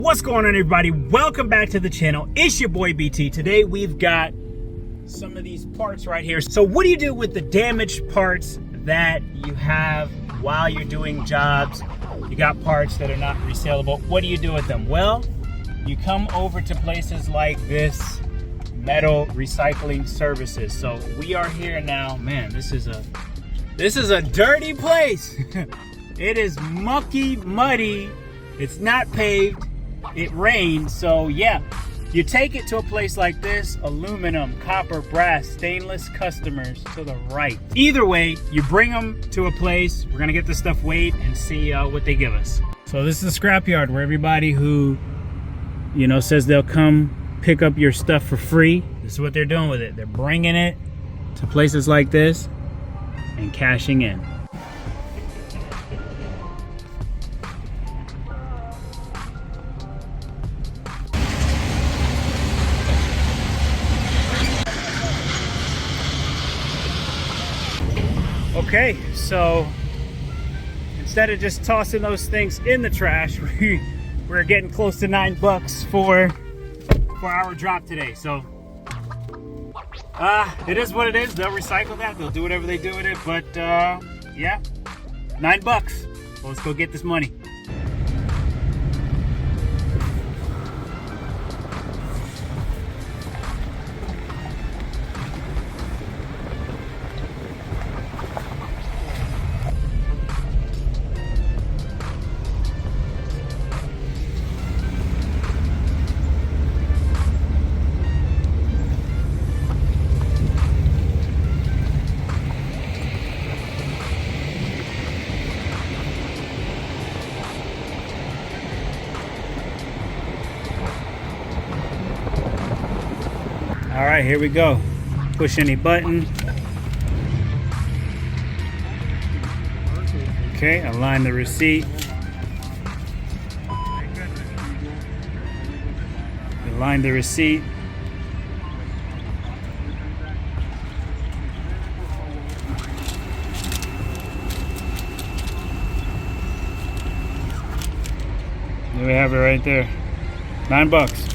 What's going on, everybody? Welcome back to the channel. It's your boy BT. Today we've got some of these parts right here. So what do you do with the damaged parts that you have while you're doing jobs? You got parts that are not resaleable. What do you do with them? Well, you come over to places like this, metal recycling services. So we are here now. Man, this is a dirty place. It is mucky, muddy. It's not paved. It rained. So yeah, you take it to a place like this, aluminum, copper, brass, stainless customers to the right. Either way, you bring them to a place. We're gonna get this stuff weighed and see what they give us. So this is a scrapyard where everybody who, you know, says they'll come pick up your stuff for free, this is what they're doing with it. They're bringing it to places like this and cashing in. Okay, so instead of just tossing those things in the trash, we're getting close to $9 for our drop today. So it is what it is. They'll recycle that. They'll do whatever they do with it. But yeah, $9. So let's go get this money. All right, here we go. Push any button. Okay, align the receipt. Align the receipt. There we have it right there. $9.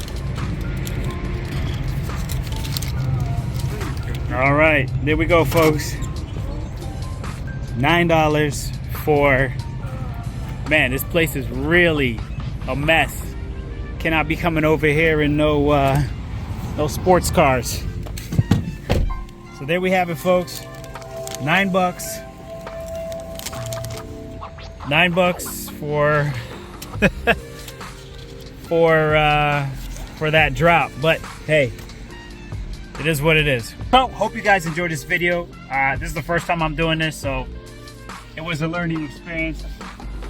All right, there we go, folks. $9 for, man, this place is really a mess. Cannot be coming over here in no sports cars. So there we have it, folks. $9. $9 for that drop. But hey, it is what it is. So, hope you guys enjoyed this video. This is the first time I'm doing this, so it was a learning experience.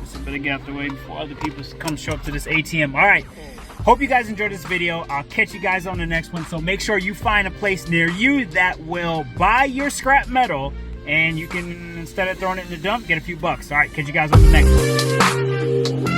Just better get out the way before other people come show up to this ATM. All right, hope you guys enjoyed this video. I'll catch you guys on the next one. So make sure you find a place near you that will buy your scrap metal, and you can, instead of throwing it in the dump, get a few bucks. All right, catch you guys on the next one.